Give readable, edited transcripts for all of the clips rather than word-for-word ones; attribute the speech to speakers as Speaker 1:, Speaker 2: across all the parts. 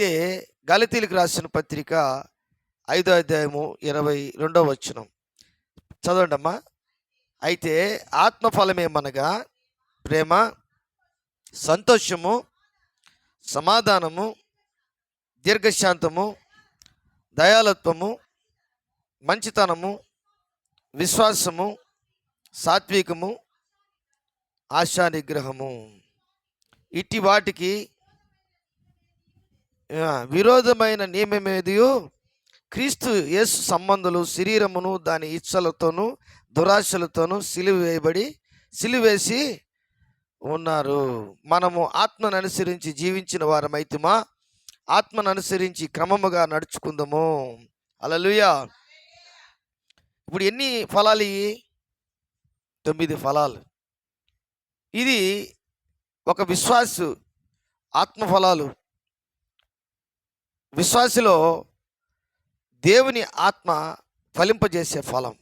Speaker 1: అయితే గలతీలకు రాసిన పత్రిక 5వ అధ్యాయము 22వ వచనం చదవండి అమ్మా. అయితే ఆత్మఫలమేమనగా ప్రేమ, సంతోషము, సమాధానము, దీర్ఘశాంతము, దయాళత్వము, మంచితనము, విశ్వాసము, సాత్వికము, ఆశానిగ్రహము. ఇట్టి వాటికి విరోధమైన నియమమేదియు క్రీస్తు యేసు సంబంధులు శరీరమును దాని ఇచ్చలతోనూ దురాశలతోనూ సిలువేసి ఉన్నారు. మనము ఆత్మను అనుసరించి జీవించిన వారమైతుమా, ఆత్మను అనుసరించి క్రమముగా నడుచుకుందాము. హల్లెలూయా. ఇప్పుడు ఎన్ని ఫలాలు? 9 ఫలాలు. ఇది ఒక విశ్వాసు ఆత్మఫలాలు. విశ్వాసిలో దేవుని ఆత్మ ఫలింపజేసే ఫలం.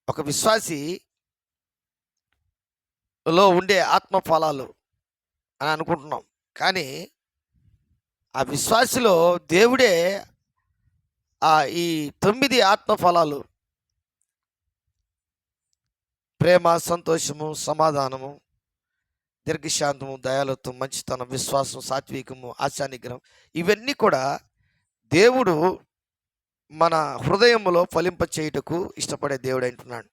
Speaker 1: ఒక విశ్వాసిలో ఉండే ఆత్మ ఫలాలు అని అనుకుంటున్నాం, కానీ ఆ విశ్వాసిలో దేవుడే ఈ 9 ఆత్మ ఫలాలు, ప్రేమ, సంతోషము, సమాధానము, దీర్ఘశాంతము, దయాళత్వం, మంచితనం, విశ్వాసం, సాత్వికము, ఆశానిగ్రహం, ఇవన్నీ కూడా దేవుడు మన హృదయంలో ఫలింప చేయుటకు ఇష్టపడే దేవుడు అంటున్నాడు.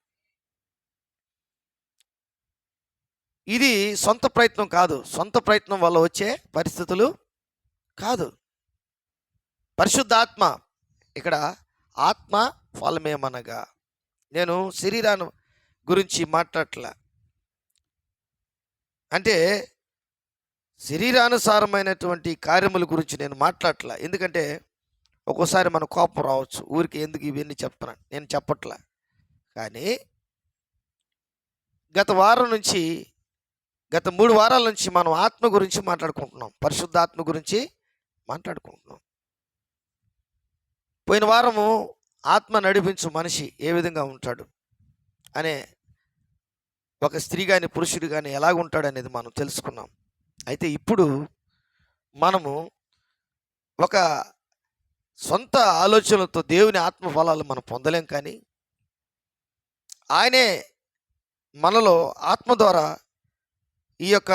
Speaker 1: ఇది సొంత ప్రయత్నం కాదు, సొంత ప్రయత్నం వల్ల వచ్చే పరిస్థితులు కాదు. పరిశుద్ధాత్మ. ఇక్కడ ఆత్మ ఫలమేమనగా, నేను శరీరాన్ని గురించి మాట్లాడట్లా, అంటే శరీరానుసారమైనటువంటి కార్యముల గురించి నేను మాట్లాడట్లా. ఎందుకంటే ఒక్కోసారి మన కోపం రావచ్చు, ఊరికి ఎందుకు ఇవన్నీ చెప్తున్నాను, నేను చెప్పట్లా. కానీ గత 3 వారాల నుంచి మనం ఆత్మ గురించి మాట్లాడుకుంటున్నాం, పరిశుద్ధాత్మ గురించి మాట్లాడుకుంటున్నాం. పోయిన వారము ఆత్మ నడిపించు మనిషి ఏ విధంగా ఉంటాడు అనే, ఒక స్త్రీ కానీ పురుషుడు కానీ ఎలాగ ఉంటాడు అనేది మనం తెలుసుకున్నాం. అయితే ఇప్పుడు మనము ఒక సొంత ఆలోచనలతో దేవుని ఆత్మ ఫలాలు మనం పొందలేం, కానీ ఆయనే మనలో ఆత్మ ద్వారా ఈ యొక్క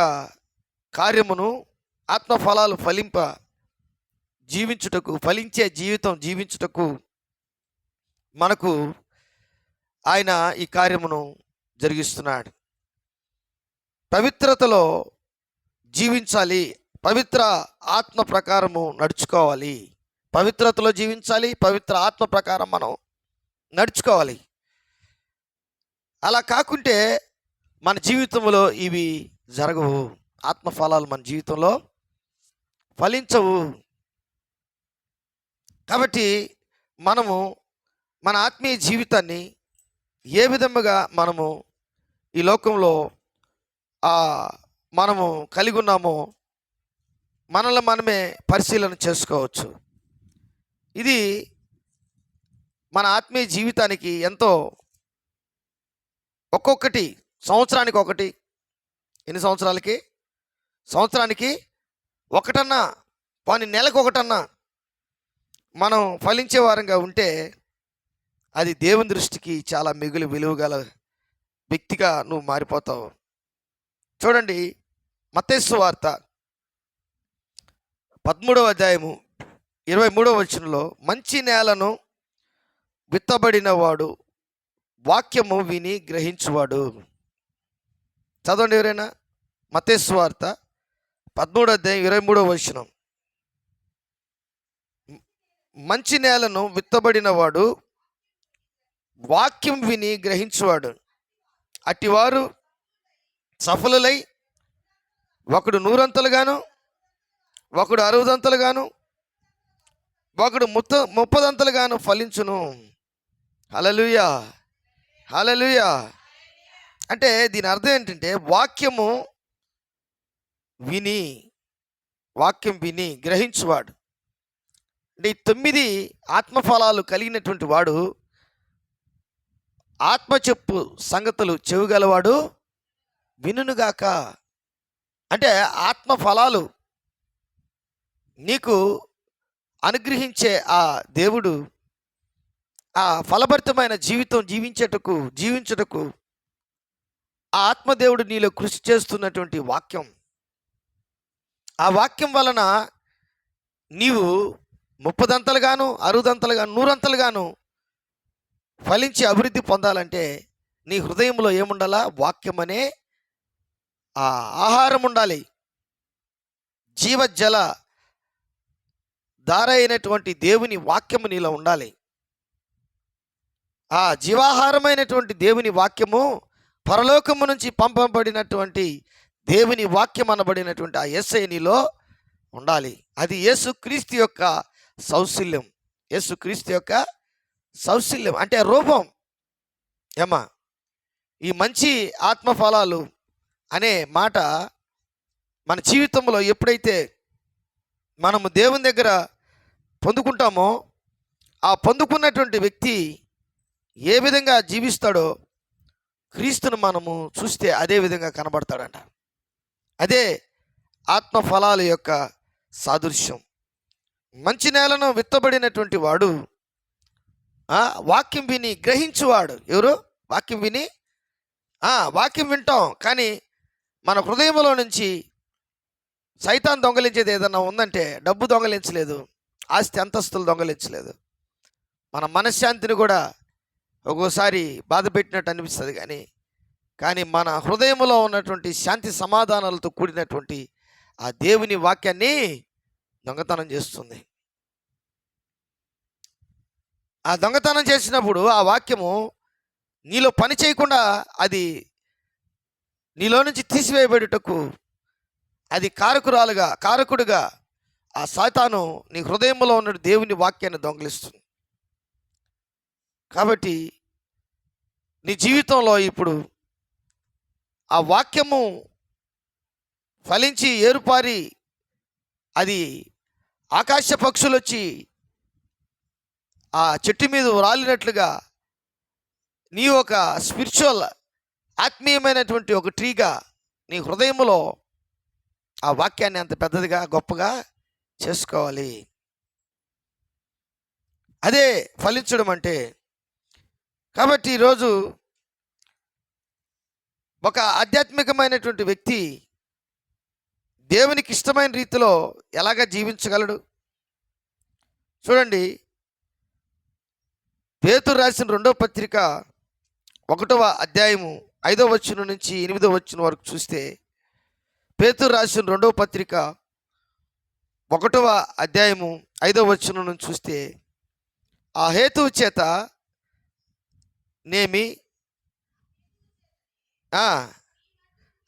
Speaker 1: కార్యమును, ఆత్మ ఫలాలు ఫలించే జీవితం జీవించుటకు మనకు ఆయన ఈ కార్యమును జరిగిస్తున్నాడు. పవిత్రతలో జీవించాలి, పవిత్ర ఆత్మ ప్రకారము నడుచుకోవాలి. పవిత్రతలో జీవించాలి, పవిత్ర ఆత్మ ప్రకారం మనం నడుచుకోవాలి. అలా కాకుంటే మన జీవితంలో ఇవి జరగవు, ఆత్మ ఫలాలు మన జీవితంలో ఫలించవు. కాబట్టి మనము మన ఆత్మీయ జీవితాన్ని ఏ విధముగా మనము ఈ లోకంలో మనము కలిగి ఉన్నామో మనల్ని మనమే పరిశీలన చేసుకోవచ్చు. ఇది మన ఆత్మీయ జీవితానికి ఎంతో, ఒక్కొక్కటి సంవత్సరానికి ఒకటి, ఎన్ని సంవత్సరాలకి? సంవత్సరానికి ఒకటన్నా, పోనీ నెలకు ఒకటన్నా మనం ఫలించే వారంగా ఉంటే అది దేవుని దృష్టికి చాలా మిగులు విలువ గల వ్యక్తిగా నువ్వు మారిపోతావు. చూడండి, మత్తయి సువార్త 13వ అధ్యాయము 23వ వచనంలో, మంచి నేలను విత్తబడిన వాడు వాక్యము విని గ్రహించువాడు. చదవండి ఎవరైనా. మత్తయి సువార్త 13వ అధ్యాయం 23వ వచనం. మంచి నేలను విత్తబడిన వాడు వాక్యం విని గ్రహించువాడు. అట్టివారు సఫలులై ఒకడు 100 ఒకడు 60 ఒకడు 30 ఫలించును. హల్లెలూయా, హల్లెలూయా. అంటే దీని అర్థం ఏంటంటే, వాక్యం విని గ్రహించువాడు. అంటే ఈ 9 ఆత్మఫలాలు కలిగినటువంటి వాడు ఆత్మ చెప్పు సంగతులు చెవిగలవాడు వినుగాక. అంటే ఆత్మ ఫలాలు నీకు అనుగ్రహించే ఆ దేవుడు ఆ ఫలభరితమైన జీవితం జీవించుటకు ఆ ఆత్మదేవుడు నీలో కృషి చేస్తున్నటువంటి వాక్యం, ఆ వాక్యం వలన నీవు 30 60 100 ఫలించి అభివృద్ధి పొందాలంటే నీ హృదయంలో ఏముండాలా? వాక్యం అనే ఆ ఆహారం ఉండాలి. జీవజల ధార అయినటువంటి దేవుని వాక్యము నీలో ఉండాలి. ఆ జీవాహారమైనటువంటి దేవుని వాక్యము పరలోకము నుంచి పంపబడినటువంటి దేవుని వాక్యం అనబడినటువంటి ఆ యేసయ్య నీలో ఉండాలి. అది యేసుక్రీస్తు యొక్క సౌశల్యం. యేసుక్రీస్తు యొక్క సౌశల్యం అంటే రూపం. ఏమా ఈ మంచి ఆత్మఫలాలు అనే మాట మన జీవితంలో ఎప్పుడైతే మనము దేవుని దగ్గర పొందుకుంటామో, ఆ పొందుకున్నటువంటి వ్యక్తి ఏ విధంగా జీవిస్తాడో క్రీస్తును మనము చూస్తే అదే విధంగా కనబడతాడంట. అదే ఆత్మఫలాల యొక్క సాదృశ్యం. మంచి నేలను విత్తబడినటువంటి వాడు వాక్యం విని గ్రహించువాడు. ఎవరు? వాక్యం విని వాక్యం వింటాం, కానీ మన హృదయంలో నుంచి సైతాన్ దొంగలించేది ఏదన్నా ఉందంటే డబ్బు దొంగలించలేదు, ఆస్తి అంతస్తులు దొంగలించలేదు. మన మనశ్శాంతిని కూడా ఒక్కోసారి బాధ పెట్టినట్టు అనిపిస్తుంది, కానీ మన హృదయంలో ఉన్నటువంటి శాంతి సమాధానాలతో కూడినటువంటి ఆ దేవుని వాక్యాన్ని దొంగతనం చేస్తుంది. ఆ దొంగతనం చేసినప్పుడు ఆ వాక్యము నీలో పని చేయకుండా అది నీలో నుంచి తీసివేయబడుటకు అది కారకుడుగా ఆ సాతాను నీ హృదయంలో ఉన్న దేవుని వాక్యాన్ని దొంగలిస్తుంది. కాబట్టి నీ జీవితంలో ఇప్పుడు ఆ వాక్యము ఫలించి ఏరుపారి అది ఆకాశ పక్షులు వచ్చి ఆ చెట్టు మీద రాలినట్లుగా నీ ఒక స్పిరిచువల్ ఆత్మీయమైనటువంటి ఒక ట్రీగా నీ హృదయంలో ఆ వాక్యాన్ని అంత పెద్దదిగా గొప్పగా చేసుకోవాలి. అదే ఫలించడం అంటే. కాబట్టి ఈరోజు ఒక ఆధ్యాత్మికమైనటువంటి వ్యక్తి దేవునికి ఇష్టమైన రీతిలో ఎలాగ జీవించగలడు? చూడండి, పేతురు రాసిన 2వ పత్రిక 1వ అధ్యాయము 5వ వచనం నుంచి 8వ వచనం వరకు చూస్తే, పేతురు రాసిన 2వ పత్రిక 1వ అధ్యాయము 5వ వచనం నుంచి చూస్తే, ఆ హేతువు చేత నేమి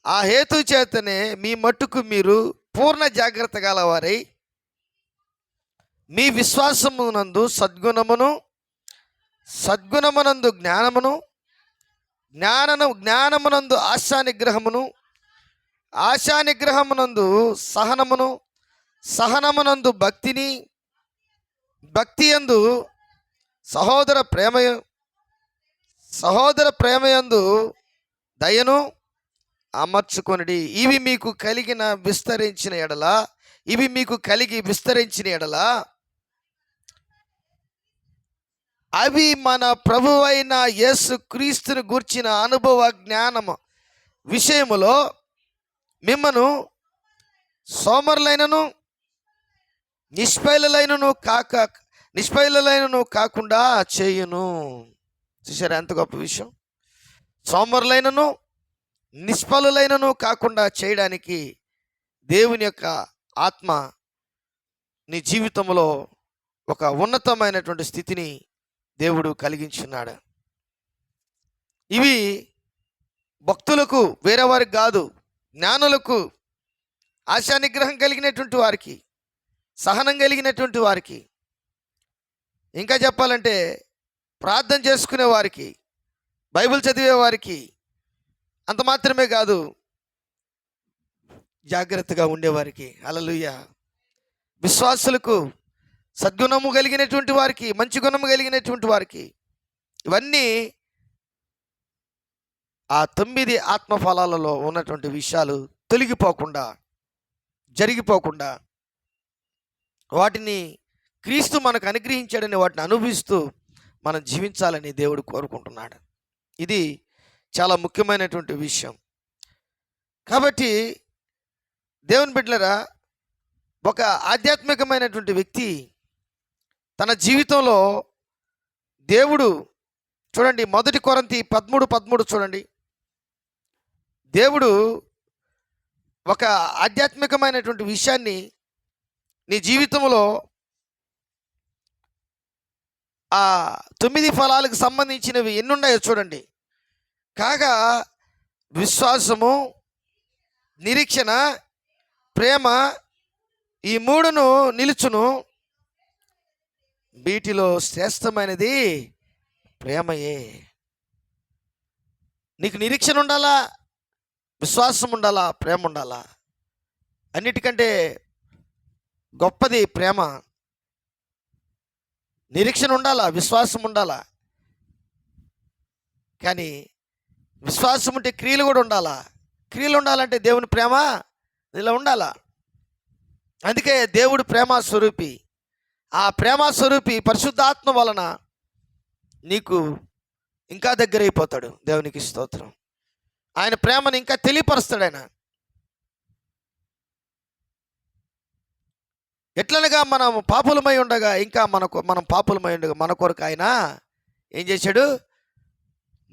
Speaker 1: ఆ హేతు చేతనే మీ మట్టుకు మీరు పూర్ణ జాగ్రత్త గలవారై మీ విశ్వాసమునందు సద్గుణమునందు జ్ఞానమునందు ఆశానిగ్రహమునందు సహనమునందు భక్తియందు సహోదర ప్రేమయందు దయను అమర్చుకొనిడి. ఇవి మీకు కలిగి విస్తరించిన ఎడల అవి మన ప్రభువైన యేసుక్రీస్తును గూర్చిన అనుభవ జ్ఞానము విషయములో మిమ్మను సోమరులైనను నిష్ఫైలైనను కాకుండా చేయును. చూసారా ఎంత గొప్ప విషయం? సోమరులైనను నిష్ఫలులైనను కాకుండా చేయడానికి దేవుని యొక్క ఆత్మ నీ జీవితంలో ఒక ఉన్నతమైనటువంటి స్థితిని దేవుడు కలిగించున్నాడు. ఇవి భక్తులకు, వేరే వారికి కాదు, జ్ఞానులకు, ఆశానిగ్రహం కలిగినటువంటి వారికి, సహనం కలిగినటువంటి వారికి, ఇంకా చెప్పాలంటే ప్రార్థన చేసుకునే వారికి, బైబిల్ చదివే వారికి, అంత మాత్రమే కాదు జాగ్రత్తగా ఉండేవారికి, హల్లెలూయా, విశ్వాసులకు, సద్గుణము కలిగినటువంటి వారికి, మంచి గుణము కలిగినటువంటి వారికి, ఇవన్నీ ఆ 9 ఆత్మఫలాలలో ఉన్నటువంటి విషయాలు తొలగిపోకుండా, జరిగిపోకుండా వాటిని క్రీస్తు మనకు అనుగ్రహించాడని వాటిని అనుభవిస్తూ మనం జీవించాలని దేవుడు కోరుకుంటున్నాడు. ఇది చాలా ముఖ్యమైనటువంటి విషయం. కాబట్టి దేవుని బిడ్డలారా, ఒక ఆధ్యాత్మికమైనటువంటి వ్యక్తి తన జీవితంలో దేవుడు చూడండి, 1 కొరింథీ 13:13 చూడండి. దేవుడు ఒక ఆధ్యాత్మికమైనటువంటి విషయాన్ని నీ జీవితంలో ఆ 9 ఫలాలకు సంబంధించినవి ఎన్ని ఉన్నాయో చూడండి. కాగా విశ్వాసము, నిరీక్షణ, ప్రేమ, ఈ 3ను నిలుచును. వీటిలో శ్రేష్టమైనది ప్రేమయే. నీకు నిరీక్షణ ఉండాలా, విశ్వాసం ఉండాలా, ప్రేమ ఉండాలా. అన్నిటికంటే గొప్పది ప్రేమ. నిరీక్షణ ఉండాలా, విశ్వాసం ఉండాలా. కానీ విశ్వాసం ఉంటే క్రియలు కూడా ఉండాలా. క్రియలు ఉండాలంటే దేవుని ప్రేమ ఇలా ఉండాలా. అందుకే దేవుడు ప్రేమ స్వరూపి. ఆ ప్రేమ స్వరూపి పరిశుద్ధాత్మ వలన నీకు ఇంకా దగ్గరైపోతాడు. దేవునికి స్తోత్రం. ఆయన ప్రేమను ఇంకా తెలియపరుస్తాడు. ఆయన ఎట్లనగా మనం పాపులమై ఉండగా, ఇంకా మనం పాపులమై ఉండగా మన కొరకు ఆయన ఏం చేశాడు?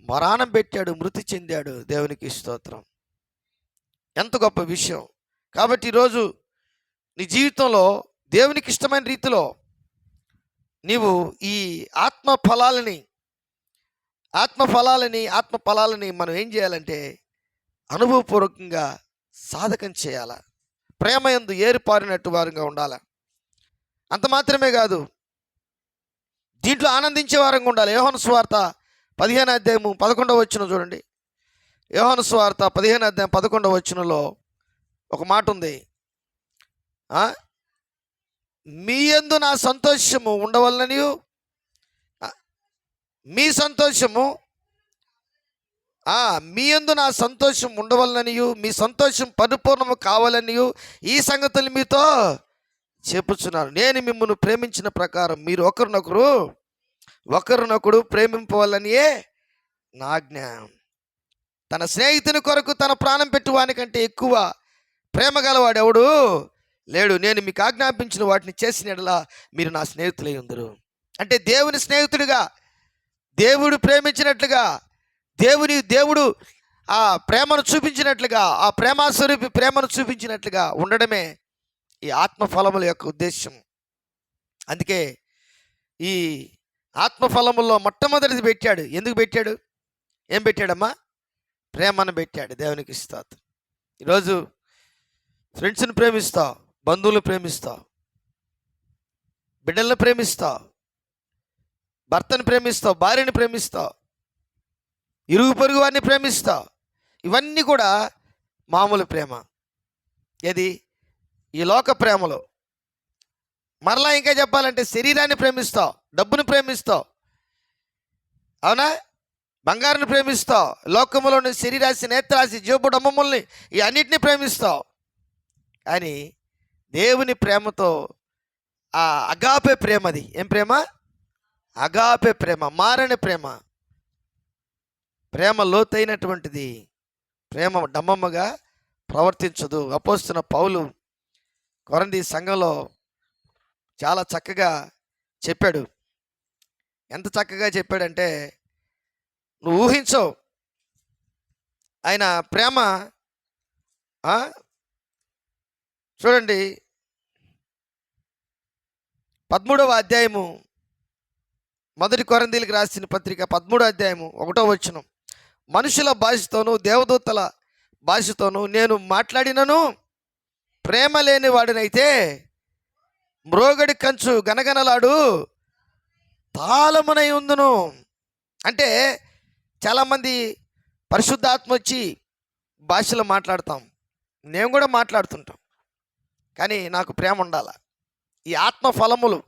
Speaker 1: మరణం పెట్టాడు, మృతి చెందాడు. దేవునికి స్తోత్రం. ఎంత గొప్ప విషయం. కాబట్టి ఈరోజు నీ జీవితంలో దేవునికి ఇష్టమైన రీతిలో నీవు ఈ ఆత్మ ఫలాలని మనం ఏం చేయాలంటే అనుభవపూర్వకంగా సాధకం చేయాల. ప్రేమ యందు ఏరుపారినట్టు వారంగా ఉండాలి. అంత మాత్రమే కాదు, దీంట్లో ఆనందించే వారంగా ఉండాలి. యోహాను సువార్త 15:11 చూడండి. యోహాను సువార్త 15:11 ఒక మాట ఉంది. మీ యందు నా సంతోషము ఉండవలననియు, మీ యందు నా సంతోషం ఉండవలననియు, మీ సంతోషం పరిపూర్ణము కావాలనియు ఈ సంగతులు మీతో చెప్పుచున్నాను. నేను మిమ్మల్ని ప్రేమించిన ప్రకారం మీరు ఒకరినొకరు ప్రేమింపవాలనియే నా ఆజ్ఞ. తన స్నేహితుని కొరకు తన ప్రాణం పెట్టువానికంటే ఎక్కువ ప్రేమ గలవాడు ఎవడు లేడు. నేను మీకు ఆజ్ఞాపించిన వాటిని చేసిన యెడల మీరు నా స్నేహితులై ఉందురు. అంటే దేవుని స్నేహితుడిగా, దేవుడు ప్రేమించినట్లుగా, దేవుడు ఆ ప్రేమను చూపించినట్లుగా, ఆ ప్రేమాస్వరూపి ప్రేమను చూపించినట్లుగా ఉండడమే ఈ ఆత్మఫలముల యొక్క ఉద్దేశం. అందుకే ఈ ఆత్మఫలముల్లో మొట్టమొదటిది పెట్టాడు. ఎందుకు పెట్టాడు? ఏం పెట్టాడమ్మా? ప్రేమను పెట్టాడు. దేవునికి స్తోత్రం. ఈరోజు ఫ్రెండ్స్ని ప్రేమిస్తావు, బంధువులు ప్రేమిస్తావు, బిడ్డలను ప్రేమిస్తావు, భర్తను ప్రేమిస్తావు, భార్యను ప్రేమిస్తావు, ఇరుగు పొరుగు వారిని ప్రేమిస్తావు. ఇవన్నీ కూడా మామూలు ప్రేమ. ఏది? ఈ లోక ప్రేమలో. మరలా ఇంకా చెప్పాలంటే శరీరాన్ని ప్రేమిస్తావు, డబ్బును ప్రేమిస్తావు, అవునా? బంగారుని ప్రేమిస్తావు, లోకములోని శరీరాశి, నేత్రాశి, జోబు డమ్మముల్ని ఈ అన్నిటినీ ప్రేమిస్తావు. కానీ దేవుని ప్రేమతో ఆ అగాపే ప్రేమది. ఏం ప్రేమ? అగాపే ప్రేమ, మారని ప్రేమ. ప్రేమ లోతైనటువంటిది. ప్రేమ డమ్మమ్మగా ప్రవర్తించదు. అపోస్తలుడైన పౌలు కొరింథీ సంఘంలో చాలా చక్కగా చెప్పాడు. ఎంత చక్కగా చెప్పాడంటే నువ్వు ఊహించవు. ఆయన ప్రేమ చూడండి, 13వ అధ్యాయము, 1 కొరింథీయులకు రాసిన పత్రిక 13వ అధ్యాయము 1వ వచనం. మనుషుల భాషతోనూ దేవదూతల భాషతోనూ నేను మాట్లాడినను ప్రేమ లేని వాడినైతే మ్రోగడి కంచు గనగనలాడు తాళమునై ఉందును. అంటే చాలామంది పరిశుద్ధాత్మ వచ్చి భాషలో మాట్లాడతాం, నేను కూడా మాట్లాడుతుంటాం. కానీ నాకు ప్రేమ ఉండాలి. ఈ ఆత్మ ఫలములు,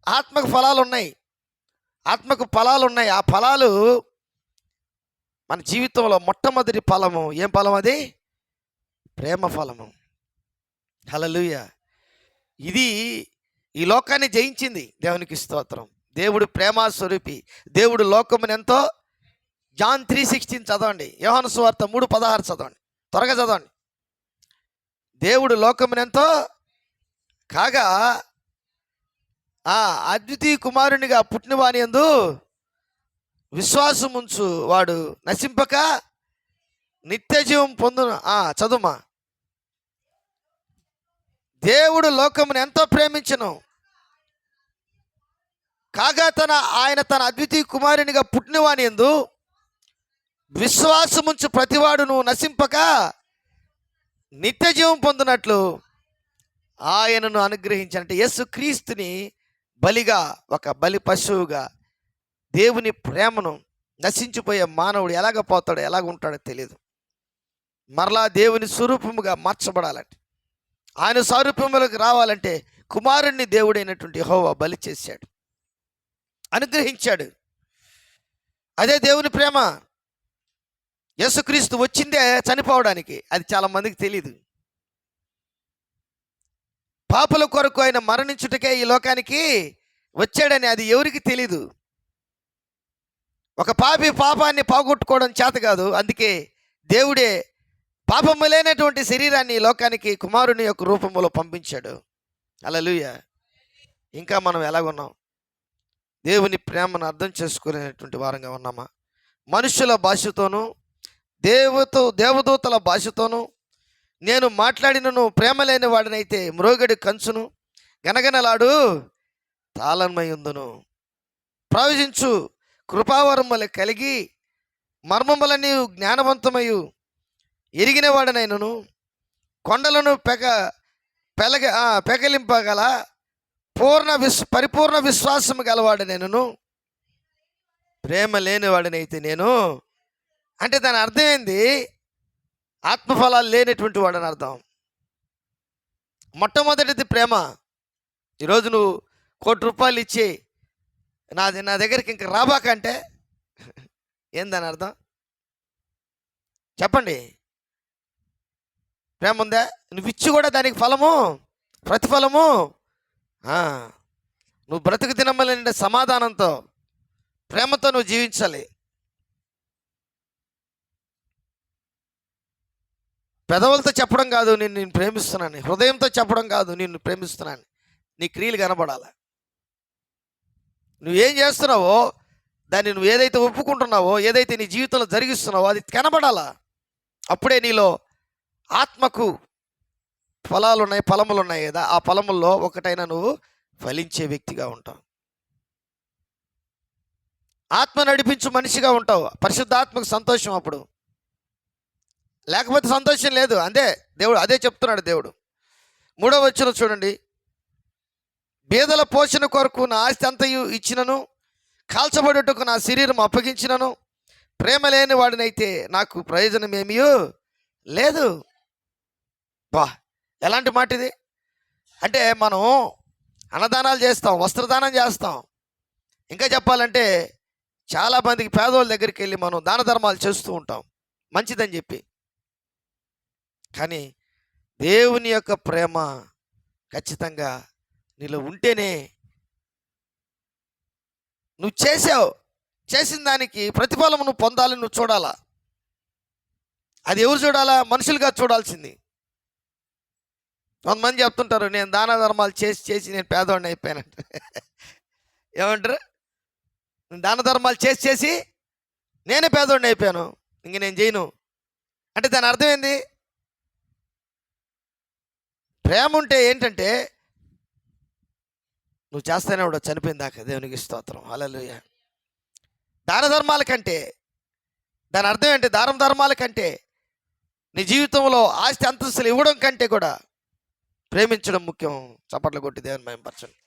Speaker 1: ఆత్మకు ఫలాలు ఉన్నాయి, ఆత్మకు ఫలాలు ఉన్నాయి. ఆ ఫలాలు మన జీవితంలో మొట్టమొదటి ఫలము ఏం ఫలం? అది ప్రేమ ఫలము. హల్లెలూయా. ఇది ఈ లోకాన్ని జయించింది. దేవునికి స్తోత్రం. దేవుడు ప్రేమ స్వరూపి. దేవుడు లోకమును ఎంతో, జాన్ 3:16 చదవండి, యోహాను సువార్త 3:16 చదవండి, త్వరగా చదవండి. దేవుడు లోకమును ఎంతో కాగా అద్వితీయ కుమారునిగా పుట్టినవాని యందు విశ్వాసముంచు వాడు నశింపక నిత్య జీవం పొందును. చదువుమా. దేవుడు లోకమును ఎంతో ప్రేమించును కాగా ఆయన తన అద్వితీయ కుమారునిగా పుట్టినవాని యందు విశ్వాసముంచు ప్రతివాడును నశింపక నిత్య జీవం పొందినట్లు ఆయనను అనుగ్రహించాలంటే యేసుక్రీస్తుని బలిగా, ఒక బలి పశువుగా దేవుని ప్రేమను, నశించిపోయే మానవుడు ఎలాగ పోతాడో, ఎలాగ ఉంటాడో తెలియదు. మరలా దేవుని స్వరూపముగా మార్చబడాలంటే, ఆయన స్వరూపములకు రావాలంటే కుమారుణ్ణి దేవుడైనటువంటి యెహోవా బలి చేశాడు, అనుగ్రహించాడు. అదే దేవుని ప్రేమ. యేసుక్రీస్తు వచ్చిందే చనిపోవడానికి, అది చాలా మందికి తెలియదు. పాపుల కొరకు ఆయన మరణించుటకే ఈ లోకానికి వచ్చాడని అది ఎవరికి తెలీదు. ఒక పాపి పాపాన్ని పోగొట్టుకోవడం చేత కాదు, అందుకే దేవుడే పాపము లేనటువంటి శరీరాన్ని ఈ లోకానికి కుమారుని యొక్క రూపంలో పంపించాడు. హల్లెలూయా. ఇంకా మనం ఎలాగున్నాం? దేవుని ప్రేమను అర్థం చేసుకునేటువంటి వారంగా ఉన్నామా? మనుషుల భాషతోనూ దేవదూతల భాషతోనూ నేను మాట్లాడినను ప్రేమ లేని వాడినైతే మ్రోగడి కంచును గనగనలాడు తాళమయుందును. ప్రవచించు కృపావరములు కలిగి మర్మములని జ్ఞానవంతమయు ఎరిగిన వాడనైనను కొండలను పెకలింపగల పరిపూర్ణ విశ్వాసము గలవాడనైనను ప్రేమ లేని వాడినైతే నేను, అంటే దాని అర్థం ఏంది? ఆత్మఫలాలు లేనటువంటి వాడని అర్థం. మొట్టమొదటిది ప్రేమ. ఈరోజు నువ్వు ₹1,00,00,000 ఇచ్చి నా దగ్గరికి ఇంక రాబాకంటే ఏందని అర్థం? చెప్పండి. ప్రేమ ఉందా? నువ్వు ఇచ్చి కూడా దానికి ప్రతిఫలము నువ్వు బ్రతుకు దినమలేని సమాధానంతో, ప్రేమతో నువ్వు జీవించాలి. పెదవులతో చెప్పడం కాదు నేను ప్రేమిస్తున్నాను, హృదయంతో చెప్పడం కాదు నిన్ను ప్రేమిస్తున్నాను, నీ క్రియలు కనబడాలి. నువ్వేం చేస్తున్నావో దాన్ని, నువ్వు ఏదైతే ఒప్పుకుంటున్నావో, ఏదైతే నీ జీవితంలో జరిగిస్తున్నావో అది కనబడాలా. అప్పుడే నీలో ఆత్మకు ఫలములు ఉన్నాయి కదా, ఆ ఫలముల్లో ఒకటైనా నువ్వు ఫలించే వ్యక్తిగా ఉంటావు. ఆత్మ నడిపించు మనిషిగా ఉంటావు. పరిశుద్ధాత్మకు సంతోషం అప్పుడు, లేకపోతే సంతోషం లేదు. అదే చెప్తున్నాడు దేవుడు. 3వ వచనం చూడండి. బీదల పోషణ కొరకు నా ఆస్తి అంతయు ఇచ్చినను, కాల్చబడుటకు నా శరీరం అప్పగించినను ప్రేమ లేని వాడినైతే నాకు ప్రయోజనం ఏమీ లేదు. ఎలాంటి మాట ఇది? అంటే మనం అన్నదానాలు చేస్తాం, వస్త్రదానం చేస్తాం, ఇంకా చెప్పాలంటే చాలామందికి పేదోళ్ళ దగ్గరికి వెళ్ళి మనం దాన ధర్మాలు చేస్తూ ఉంటాం, మంచిదని చెప్పి. కానీ దేవుని యొక్క ప్రేమ ఖచ్చితంగా నీలో ఉంటేనే, నువ్వు చేసిన దానికి ప్రతిఫలం నువ్వు పొందాలని నువ్వు చూడాలా. అది ఎవరు చూడాలా? మనుషులుగా చూడాల్సింది. కొంతమంది చెప్తుంటారు, నేను దాన ధర్మాలు చేసి నేను పేదవాడిని అయిపోయానంట. ఏమంటారు? నేను దాన ధర్మాలు చేసి నేనే పేదవాడిని అయిపోయాను, ఇంక నేను చేయను అంటే దాని అర్థం ఏంది? ప్రేమ ఉంటే ఏంటంటే నువ్వు చేస్తేనే కూడా చనిపోయిన దాకా. దేవునికి స్తోత్రం. హల్లెలూయా. దాన ధర్మాల కంటే, దాని అర్థం ఏంటి? ధర్మాల కంటే, నీ జీవితంలో ఆస్తి అంతస్తులు ఇవ్వడం కంటే కూడా ప్రేమించడం ముఖ్యం. చప్పట్లు కొట్టి దేవుని మహిమపరచండి.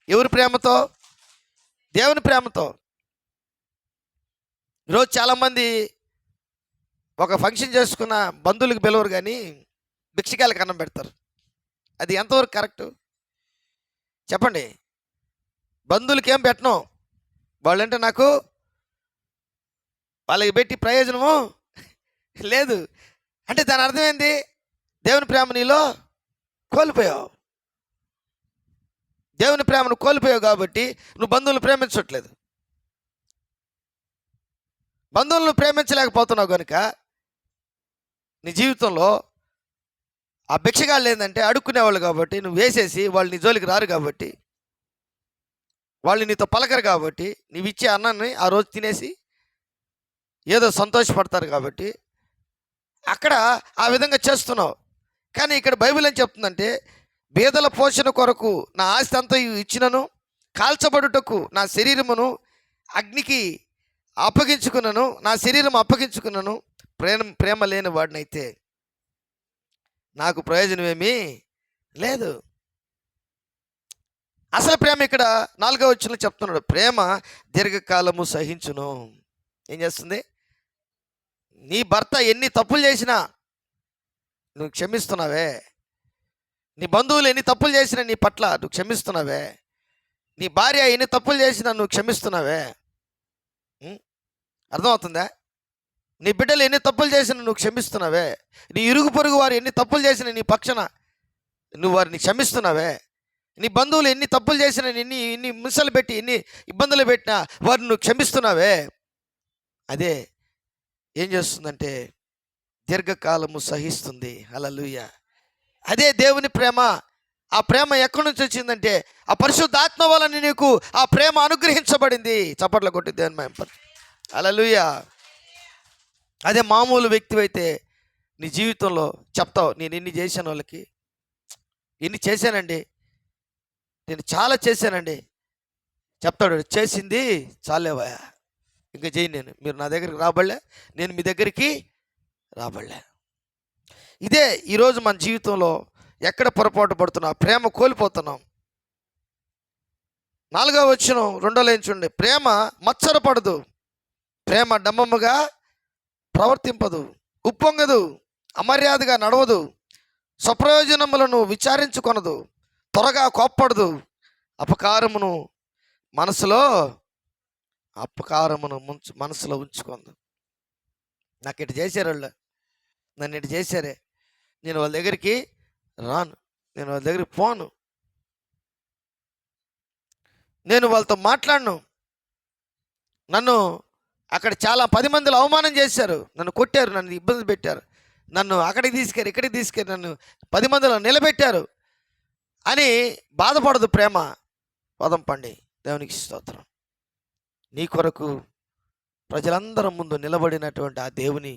Speaker 1: ఎవరి ప్రేమతో? దేవుని ప్రేమతో. ఈరోజు చాలామంది ఒక ఫంక్షన్ చేసుకున్న బంధువులకు పిలవరు కానీ భిక్షకాయలకు అన్నం పెడతారు. అది ఎంతవరకు కరెక్టు చెప్పండి? బంధువులకి ఏం పెట్టను, వాళ్ళంటే నాకు వాళ్ళకి పెట్టి ప్రయోజనము లేదు. అంటే దాని అర్థం ఏంది? దేవుని ప్రేమ నీలో కోల్పోయావు. దేవుని ప్రేమను కోల్పోయావు కాబట్టి నువ్వు బంధువులను ప్రేమించట్లేదు. బంధువులను ప్రేమించలేకపోతున్నావు కనుక నీ జీవితంలో ఆ భిక్షగాళ్ళు ఏంటంటే అడుక్కునేవాళ్ళు కాబట్టి నువ్వు వేసేసి వాళ్ళు నీ జోలికి రారు కాబట్టి, వాళ్ళు నీతో పలకరు కాబట్టి, నీవు ఇచ్చే అన్నాన్ని ఆ రోజు తినేసి ఏదో సంతోషపడతారు కాబట్టి అక్కడ ఆ విధంగా చేస్తున్నావు. కానీ ఇక్కడ బైబిల్ ఏం చెప్తుందంటే, బీదల పోషణ కొరకు నా ఆస్తి అంతా ఇచ్చినను, కాల్చబడుటకు నా శరీరమును అగ్నికి అప్పగించుకున్నాను, నా శరీరం అప్పగించుకున్నాను, ప్రేమ లేని వాడినైతే నాకు ప్రయోజనం ఏమీ లేదు. అసలు ప్రేమ ఇక్కడ 4వ వచనంలో చెప్తున్నాడు, ప్రేమ దీర్ఘకాలము సహించును. ఏం చేస్తుంది? నీ భర్త ఎన్ని తప్పులు చేసినా నువ్వు క్షమిస్తున్నావే, నీ బంధువులు ఎన్ని తప్పులు చేసినా నీ పట్ల నువ్వు క్షమిస్తున్నావే, నీ భార్య ఎన్ని తప్పులు చేసినా నువ్వు క్షమిస్తున్నావే. అర్థమవుతుందా? నీ బిడ్డలు ఎన్ని తప్పులు చేసినా నువ్వు క్షమిస్తున్నావే, నీ ఇరుగు పొరుగు వారు ఎన్ని తప్పులు చేసినా నీ పక్షాన నువ్వు వారిని క్షమిస్తున్నావే, నీ బంధువులు ఎన్ని తప్పులు చేసినా ఎన్ని మిసలు పెట్టి ఎన్ని ఇబ్బందులు పెట్టినా వారిని నువ్వు క్షమిస్తున్నావే. అదే ఏం చేస్తుందంటే దీర్ఘకాలము సహిస్తుంది. హల్లెలూయా. అదే దేవుని ప్రేమ. ఆ ప్రేమ ఎక్కడి నుంచి వచ్చిందంటే ఆ పరిశుద్ధాత్మ వలన నీకు ఆ ప్రేమ అనుగ్రహించబడింది. చప్పట్ల కొట్టి దేవుని మహిమ. హల్లెలూయా. అదే మామూలు వ్యక్తివైతే నీ జీవితంలో చెప్తావు, నేను ఇన్ని చేశాను, వాళ్ళకి ఇన్ని చేశానండి, నేను చాలా చేశానండి. చెప్తాడు, చేసింది చాలేవా, ఇంకా చేయి, మీరు నా దగ్గరికి రాబడలే, నేను మీ దగ్గరికి రాబడలే. ఇదే ఈరోజు మన జీవితంలో ఎక్కడ పొరపాటు పడుతున్నాం, ప్రేమ కోల్పోతున్నాం. 4వ వచనం 2వ లైన్ చూడండి, ప్రేమ మత్సరపడదు, ప్రేమ డంబముగా ప్రవర్తింపదు, ఉప్పొంగదు, అమర్యాదగా నడవదు, స్వప్రయోజనములను విచారించుకొనదు, త్వరగా కోప్పడదు, అపకారమును మనసులో ఉంచుకోందు. నాకు ఇటు చేశారు వాళ్ళు, నన్ను ఇటు చేశారే, నేను వాళ్ళ దగ్గరికి రాను, నేను వాళ్ళ దగ్గరికి పోను, నేను వాళ్ళతో మాట్లాడను, నన్ను అక్కడ చాలా 10 మందిలో అవమానం చేశారు, నన్ను కొట్టారు, నన్ను ఇబ్బంది పెట్టారు, నన్ను అక్కడికి తీసుకెళ్ళి ఇక్కడికి తీసుకెళ్ళి నన్ను 10 మందిలో నిలబెట్టారు అని బాధపడదు ప్రేమ. పదం పండి దేవునికి స్తోత్రం. నీ కొరకు ప్రజలందరం ముందు నిలబడినటువంటి ఆ దేవుని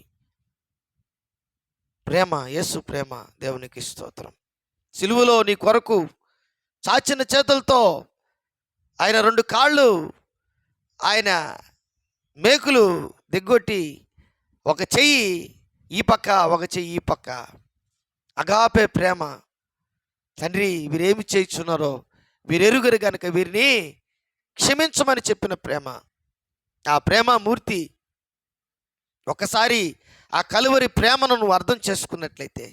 Speaker 1: ప్రేమ, యేసు ప్రేమ, దేవునికి స్తోత్రం. సిలువలో నీ కొరకు చాచిన చేతులతో ఆయన 2 కాళ్ళు ఆయన మేకులు దిగ్గొట్టి ఒక చెయ్యి ఈ పక్క ఒక చెయ్యి ఈ పక్క, అగాపే ప్రేమ. తండ్రి వీరేమి చేయుచున్నారో వీరెరుగరు కనుక వీరిని క్షమించమని చెప్పిన ప్రేమ. ఆ ప్రేమ మూర్తి ఒకసారి ఆ కలువరి ప్రేమను నువ్వు అర్థం చేసుకున్నట్లయితే,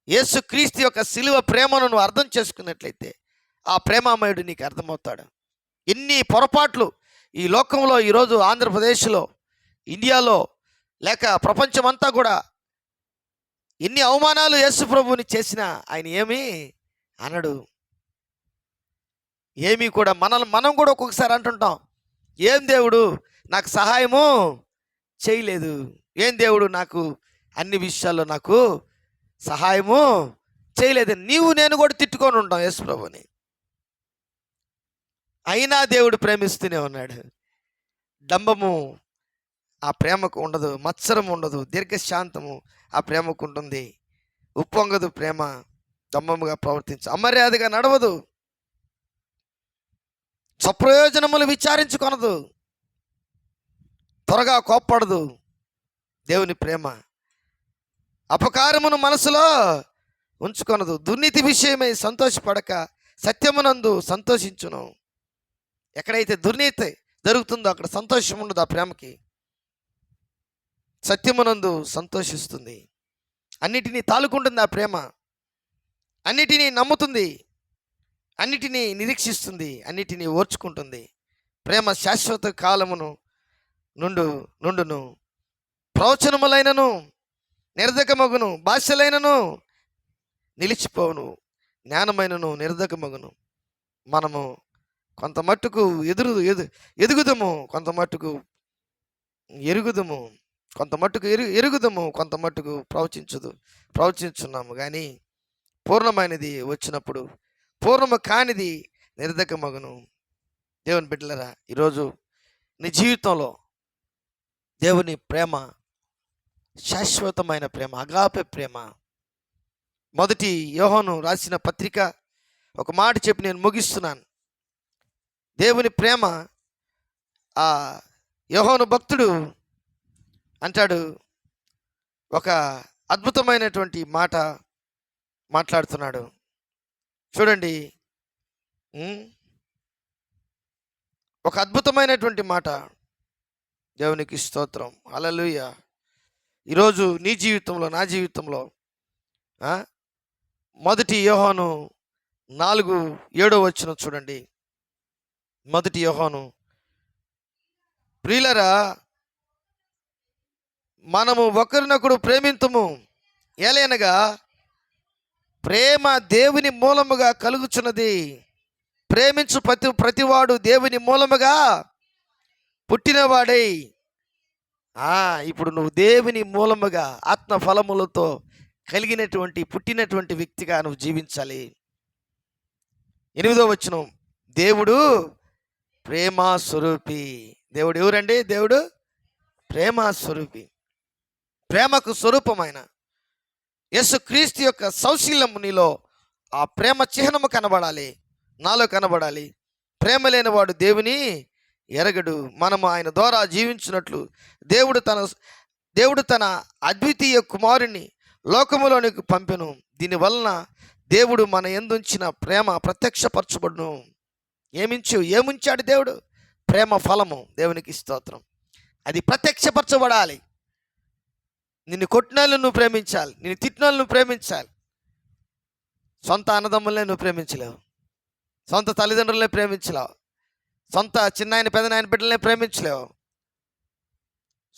Speaker 1: యేసుక్రీస్తు యొక్క సిలువ ప్రేమను నువ్వు అర్థం చేసుకున్నట్లయితే ఆ ప్రేమామయుడు నీకు అర్థమవుతాడు. ఎన్ని పొరపాట్లు ఈ లోకంలో ఈరోజు ఆంధ్రప్రదేశ్లో, ఇండియాలో, లేక ప్రపంచమంతా కూడా ఎన్ని అవమానాలు యేసు ప్రభువుని చేసినా ఆయన ఏమీ అనడు. ఏమీ కూడా మనం కూడా ఒక్కొక్కసారి అంటుంటాం, ఏం దేవుడు నాకు సహాయము చేయలేదు, ఏం దేవుడు నాకు అన్ని విషయాల్లో నాకు సహాయము చేయలేదు, నీవు నేను కూడా తిట్టుకొని ఉంటాం యేసు ప్రభుని. అయినా దేవుడు ప్రేమిస్తూనే ఉన్నాడు. డంబము ఆ ప్రేమకు ఉండదు, మత్సరం ఉండదు, దీర్ఘశాంతము ఆ ప్రేమకు ఉంటుంది, ఉప్పొంగదు ప్రేమ, డంబముగా ప్రవర్తించు, అమర్యాదగా నడవదు, స్వప్రయోజనములు విచారించుకొనదు, త్వరగా కోప్పడదు. దేవుని ప్రేమ అపకారమును మనసులో ఉంచుకొనదు, దుర్నీతి విషయమై సంతోషపడక సత్యమునందు సంతోషించును. ఎక్కడైతే దుర్నీతి జరుగుతుందో అక్కడ సంతోషం ఉండదు ఆ ప్రేమకి. సత్యమునందు సంతోషిస్తుంది, అన్నిటినీ తాలుకుంటుంది ఆ ప్రేమ, అన్నిటినీ నమ్ముతుంది, అన్నిటినీ నిరీక్షిస్తుంది, అన్నిటినీ ఓర్చుకుంటుంది. ప్రేమ శాశ్వత కాలమును నుండును, ప్రవచనములైనను నిర్ధకమగును, భాషలైనను నిలిచిపోవును, జ్ఞానమైనను నిర్ధకమగును. మనము కొంత మట్టుకు ఎదుగుదము, కొంత మట్టుకు ఎరుగుదము, కొంత మట్టుకు ఎరుగుదము, కొంత మట్టుకు ప్రవచించున్నాము. కానీ పూర్ణమైనది వచ్చినప్పుడు పూర్ణము కానిది నిర్ధకమగును. దేవుని బిడ్డలరా, ఈరోజు నీ జీవితంలో దేవుని ప్రేమ శాశ్వతమైన ప్రేమ, అగాపె ప్రేమ. మొదటి యోహాను రాసిన పత్రిక ఒక మాట చెప్పి నేను ముగిస్తున్నాను. దేవుని ప్రేమ, ఆ యోహాను భక్తుడు అంటాడు, ఒక అద్భుతమైనటువంటి మాట మాట్లాడుతున్నాడు. చూడండి, ఒక అద్భుతమైనటువంటి మాట. దేవునికి స్తోత్రం, హల్లెలూయా. ఈరోజు నీ జీవితంలో, నా జీవితంలో మొదటి యోహాను 4:7 చూడండి. మొదటి యోహాను, ప్రియులరా మనము ఒకరినొకడు ప్రేమింతుము, ఏలైనగా ప్రేమ దేవుని మూలముగా కలుగుచున్నది. ప్రేమించు ప్రతివాడు దేవుని మూలముగా పుట్టినవాడై. ఇప్పుడు నువ్వు దేవుని మూలముగా ఆత్మ ఫలములతో కలిగినటువంటి పుట్టినటువంటి వ్యక్తిగా నువ్వు జీవించాలి. 8వ దేవుడు ప్రేమ స్వరూపి. దేవుడు ఎవరండి? దేవుడు ప్రేమ స్వరూపి. ప్రేమకు స్వరూపమైన యేసుక్రీస్తు యొక్క సౌశీల్యము నీలో ఆ ప్రేమ చిహ్నము కనబడాలి, నాలో కనబడాలి. ప్రేమ లేనివాడు దేవుని ఎరగడు. మనము ఆయన ద్వారా జీవించినట్లు దేవుడు తన అద్వితీయ కుమారుని లోకములోనికి పంపెను. దీనివలన దేవుడు మన యందుంచిన ప్రేమ ప్రత్యక్షపరచబడును. ఏముంచాడు దేవుడు? ప్రేమ ఫలము. దేవునికి స్తోత్రం. అది ప్రత్యక్షపరచబడాలి. నిన్ను కొట్టినోళ్ళు నువ్వు ప్రేమించాలి, నిన్ను తిట్టినోళ్ళు నువ్వు ప్రేమించాలి. సొంత అన్నదమ్ములనే నువ్వు ప్రేమించలేవు, సొంత తల్లిదండ్రులనే ప్రేమించలేవు, సొంత చిన్నాయన పెదనాయన బిడ్డలనే ప్రేమించలేవు.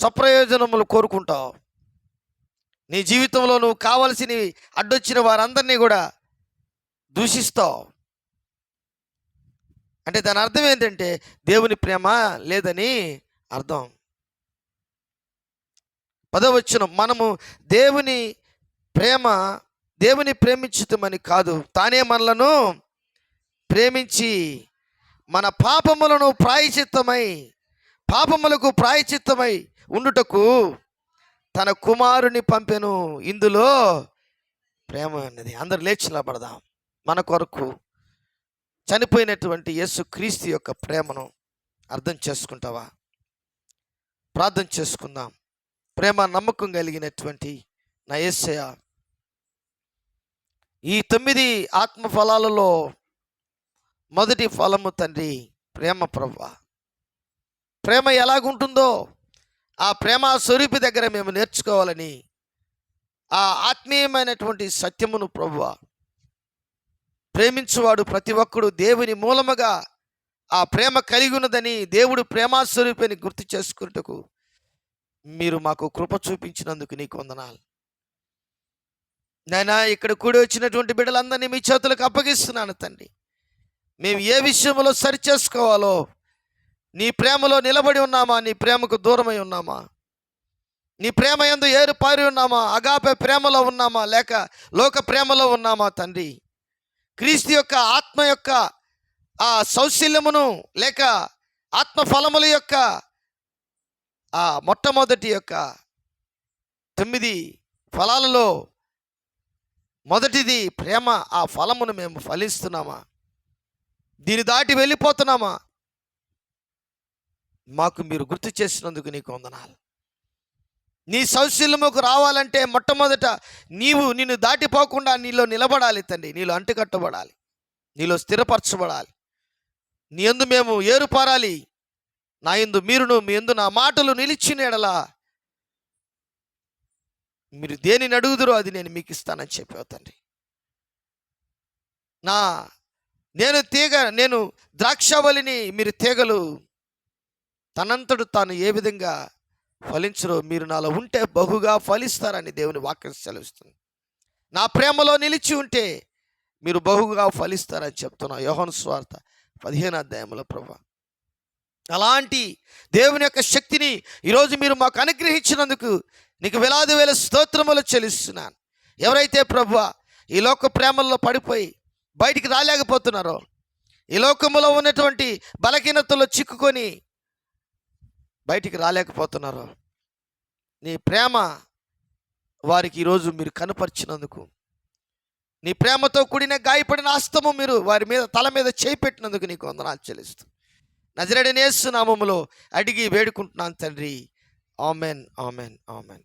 Speaker 1: స్వప్రయోజనములు కోరుకుంటావు. నీ జీవితంలో నువ్వు కావలసినవి అడ్డొచ్చిన వారందరినీ కూడా దూషిస్తావు. అంటే దాని అర్థం ఏంటంటే దేవుని ప్రేమ లేదని అర్థం. 10వ మనము దేవుని ప్రేమించుతామని కాదు, తానే మనలను ప్రేమించి మన పాపములకు ప్రాయచిత్తమై ఉండుటకు తన కుమారుని పంపెను. ఇందులో ప్రేమ అన్నది. అందరు లేచి నిలబడదాం. మన కొరకు చనిపోయినటువంటి యేసుక్రీస్తు యొక్క ప్రేమను అర్థం చేసుకుంటావా? ప్రార్థన చేసుకుందాం. ప్రేమ నమ్మకం కలిగినటువంటి నా యేసయ్య, ఈ 9 ఆత్మ ఫలాలలో మొదటి ఫలము తండ్రి ప్రేమ. ప్రభువా, ప్రేమ ఎలాగుంటుందో ఆ ప్రేమ స్వరూపి దగ్గర మేము నేర్చుకోవాలని, ఆ ఆత్మీయమైనటువంటి సత్యమును ప్రభువా, ప్రేమించువాడు ప్రతి ఒక్కడు దేవుని మూలముగా ఆ ప్రేమ కలిగి ఉన్నదని, దేవుడు ప్రేమాస్వరూపిని గుర్తు చేసుకున్నట్టుకు మీరు మాకు కృప చూపించినందుకు నీకు వందనాలు నాయనా. ఇక్కడ కూడి వచ్చినటువంటి బిడ్డలందరినీ మీ చేతులకు అప్పగిస్తున్నాను తండ్రి. మేము ఏ విషయంలో సరి చేసుకోవాలో, నీ ప్రేమలో నిలబడి ఉన్నామా, నీ ప్రేమకు దూరమై ఉన్నామా, నీ ప్రేమ యందు ఏరుపారి ఉన్నామా, అగాపే ప్రేమలో ఉన్నామా, లేక లోక ప్రేమలో ఉన్నామా తండ్రి. క్రీస్తు యొక్క ఆత్మ యొక్క ఆ సౌశల్యమును లేక ఆత్మ ఫలముల యొక్క ఆ మొట్టమొదటి యొక్క 9 ఫలాలలో మొదటిది ప్రేమ. ఆ ఫలమును మేము ఫలిస్తున్నామా, దీన్ని దాటి వెళ్ళిపోతున్నామా? మాకు మీరు గుర్తు చేసినందుకు నీకు వందనాలు. నీ సౌశల్యముకు రావాలంటే మొట్టమొదట నిన్ను దాటిపోకుండా నీలో నిలబడాలి తండ్రి. నీలో అంటుకట్టబడాలి, నీలో స్థిరపరచబడాలి. నీ యందు మేము ఏరుపారాలి. నా యందు మీరును, మీ యందు నా మాటలు నిలిచిన ఎడలా మీరు దేనిని అడుగుదురో అది నేను మీకు ఇస్తానని చెప్పావు తండ్రి. నేను ద్రాక్షవల్లిని, మీరు తీగలు. తనంతడు తాను ఏ విధంగా ఫలించరో మీరు నాలో ఉంటే బహుగా ఫలిస్తారని దేవుని వాక్యం సెలవిస్తుంది. నా ప్రేమలో నిలిచి ఉంటే మీరు బహుగా ఫలిస్తారని చెప్తున్నా. యోహాను సువార్త 15వ అధ్యాయంలో ప్రభువా. అలాంటి దేవుని యొక్క శక్తిని ఈరోజు మీరు మాకు అనుగ్రహించినందుకు నీకు వేలాది వేల స్తోత్రములు చెల్లిస్తున్నాను. ఎవరైతే ప్రభువా ఈ లోక ప్రేమల్లో పడిపోయి బయటికి రాలేకపోతున్నారో, ఈ లోకములో ఉన్నటువంటి బలహీనతలో చిక్కుకొని బయటికి రాలేకపోతున్నారో, నీ ప్రేమ వారికి ఈరోజు మీరు కనపరిచినందుకు, నీ ప్రేమతో కూడిన గాయపడిన హస్తము మీరు వారి మీద తల మీద చేయి పెట్టినందుకు నీకు వందనాలు చెల్లిస్తూ నజరేయుడైన యేసు నామములో అడిగి వేడుకుంటున్నాను తండ్రి. Amen, amen, amen.